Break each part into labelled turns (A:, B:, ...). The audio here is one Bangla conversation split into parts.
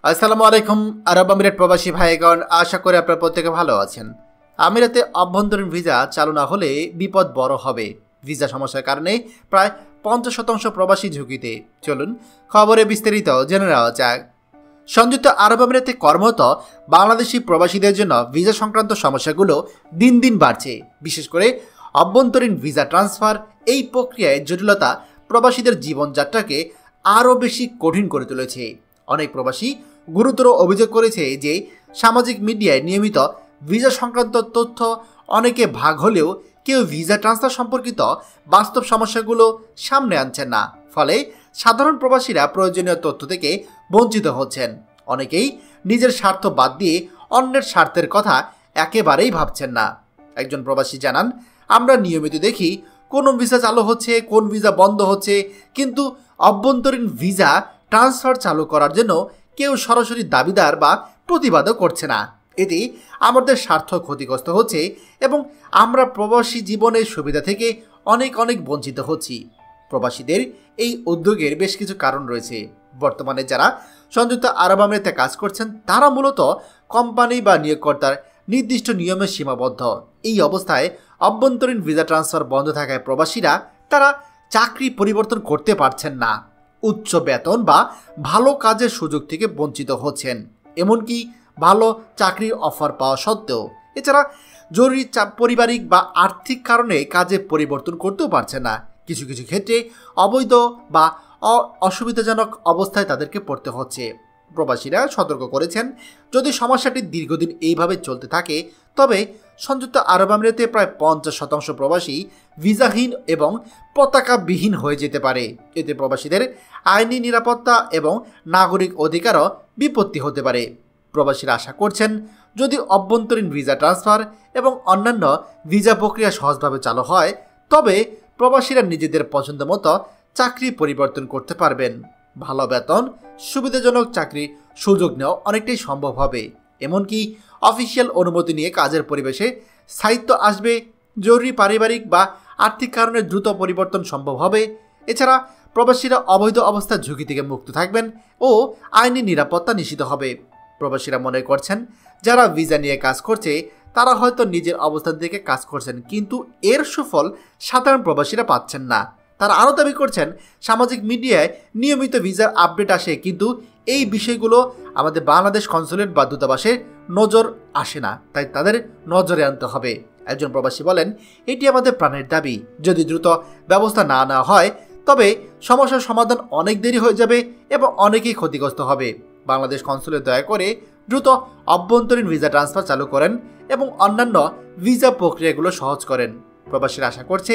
A: আসসালামু আলাইকুম। আরব আমিরাত প্রবাসী ভাইগণ, আশা করি আপনারা প্রত্যেকে ভালো আছেন। আমিরাতে অভ্যন্তরীণ ভিসা চালু না হলে বিপদ বড় হবে। ভিসা সমস্যার কারণে প্রায় 50% প্রবাসী ঝুঁকিতে। চলুন খবরে বিস্তারিত জেনে নেওয়া যাক। সংযুক্ত আরব আমিরাতে কর্মরত বাংলাদেশি প্রবাসীদের জন্য ভিসা সংক্রান্ত সমস্যাগুলো দিন দিন বাড়ছে। বিশেষ করে অভ্যন্তরীণ ভিসা ট্রান্সফার, এই প্রক্রিয়ায় জটিলতা প্রবাসীদের জীবনযাত্রাকে আরও বেশি কঠিন করে তুলেছে। অনেক প্রবাসী গুরুতর অভিযোগ করেছে যে সামাজিক মিডিয়ায় নিয়মিত ভিসা সংক্রান্ত তথ্য অনেকে ভাগ হলেও কেউ ভিসা ট্রান্সফার সম্পর্কিত বাস্তব সমস্যাগুলো সামনে আনছেন না। ফলে সাধারণ প্রবাসীরা প্রয়োজনীয় তথ্য থেকে বঞ্চিত হচ্ছেন। অনেকেই নিজের স্বার্থ বাদ দিয়ে অন্যের স্বার্থের কথা একেবারেই ভাবছেন না। একজন প্রবাসী জানান, আমরা নিয়মিত দেখি কোন ভিসা চালু হচ্ছে, কোন ভিসা বন্ধ হচ্ছে, কিন্তু অভ্যন্তরীণ ভিসা ট্রান্সফার চালু করার জন্য কেউ সরাসরি দাবিদার বা প্রতিবাদও করছে না। এতে আমাদের স্বার্থ ক্ষতিগ্রস্ত হচ্ছে এবং আমরা প্রবাসী জীবনের সুবিধা থেকে অনেক বঞ্চিত হচ্ছি। প্রবাসীদের এই উদ্যোগের বেশ কিছু কারণ রয়েছে। বর্তমানে যারা সংযুক্ত আরব আমিরাতে কাজ করছেন তারা মূলত কোম্পানি বা নিয়োগকর্তার নির্দিষ্ট নিয়মে সীমাবদ্ধ। এই অবস্থায় অভ্যন্তরীণ ভিসা ট্রান্সফার বন্ধ থাকায় প্রবাসীরা তারা চাকরি পরিবর্তন করতে পারছেন না, উচ্চ বেতন বা ভালো কাজের সুযোগ থেকে বঞ্চিত হচ্ছেন, এমনকি ভালো চাকরির অফার পাওয়া সত্ত্বেও। এছাড়া জরুরি পারিবারিক বা আর্থিক কারণে কাজে পরিবর্তন করতেও পারছেন না। কিছু ক্ষেত্রে অবৈধ বা অসুবিধাজনক অবস্থায় তাদেরকে পড়তে হচ্ছে। প্রবাসীরা সতর্ক করেছেন, যদি সমস্যাটি দীর্ঘদিন এইভাবে চলতে থাকে তবে সংযুক্ত আরব আমিরাতে প্রায় 50% প্রবাসী ভিসাহীন এবং পতাকাবিহীন হয়ে যেতে পারে। এতে প্রবাসীদের আইনি নিরাপত্তা এবং নাগরিক অধিকারও বিপত্তি হতে পারে। প্রবাসীরা আশা করছেন, যদি অভ্যন্তরীণ ভিসা ট্রান্সফার এবং অন্যান্য ভিসা প্রক্রিয়া সহজভাবে চালু হয় তবে প্রবাসীরা নিজেদের পছন্দ মতো চাকরি পরিবর্তন করতে পারবেন। ভালো বেতন, সুবিধাজনক চাকরি সুযোগ নেওয়া অনেকটাই সম্ভব হবে। এমনকি অফিসিয়াল অনুমতি নিয়ে কাজের পরিবেশে স্থায়িত্ব আসবে। জরুরি পারিবারিক বা আর্থিক কারণে দ্রুত পরিবর্তন সম্ভব হবে। এছাড়া প্রবাসীরা অবৈধ অবস্থার ঝুঁকি থেকে মুক্ত থাকবেন ও আইনি নিরাপত্তা নিশ্চিত হবে। প্রবাসীরা মনে করছেন, যারা ভিসা নিয়ে কাজ করছে তারা হয়তো নিজের অবস্থান থেকে কাজ করছেন, কিন্তু এর সুফল সাধারণ প্রবাসীরা পাচ্ছেন না। তারা আরও দাবি করছেন, সামাজিক মিডিয়ায় নিয়মিত ভিসার আপডেট আসে, কিন্তু এই বিষয়গুলো আমাদের বাংলাদেশ কনসুলেট বা দূতাবাসে নজর আসে না, তাই তাদের নজরে আনতে হবে। একজন প্রবাসী বলেন, এটি আমাদের প্রাণের দাবি। যদি দ্রুত ব্যবস্থা না নেওয়া হয় তবে সমস্যার সমাধান অনেক দেরি হয়ে যাবে এবং অনেকেই ক্ষতিগ্রস্ত হবে। বাংলাদেশ কনসুলেট দয়া করে দ্রুত অভ্যন্তরীণ ভিসা ট্রান্সফার চালু করেন এবং অন্যান্য ভিসা প্রক্রিয়াগুলো সহজ করেন। প্রবাসীরা আশা করছে,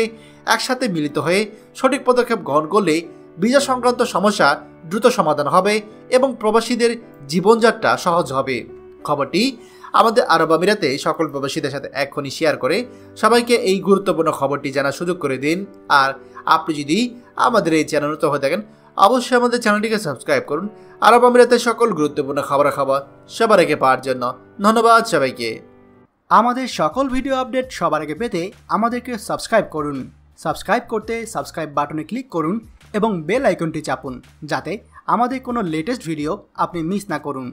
A: একসাথে মিলিত হয়ে সঠিক পদক্ষেপ গ্রহণ করলে ভিসা সংক্রান্ত সমস্যা দ্রুত সমাধান হবে এবং প্রবাসীদের জীবনযাত্রা সহজ হবে। খবরটি আমাদের আরব আমিরাতে সকল প্রবাসীদের সাথে এখনই শেয়ার করে সবাইকে এই গুরুত্বপূর্ণ খবরটি জানার সুযোগ করে দিন। আর আপনি যদি আমাদের এই চ্যানেল নতুন হয়ে থাকেন অবশ্যই আমাদের চ্যানেলটিকে সাবস্ক্রাইব করুন আরব আমিরাতের সকল গুরুত্বপূর্ণ খবর সবার আগে পাওয়ার জন্য। ধন্যবাদ সবাইকে।
B: আমাদের সকল ভিডিও আপডেট সবার আগে পেতে আমাদেরকে সাবস্ক্রাইব করুন। সাবস্ক্রাইব করতে সাবস্ক্রাইব বাটনে ক্লিক করুন এবং বেল আইকনটি চাপুন, যাতে আমাদের কোনো লেটেস্ট ভিডিও আপনি মিস না করুন।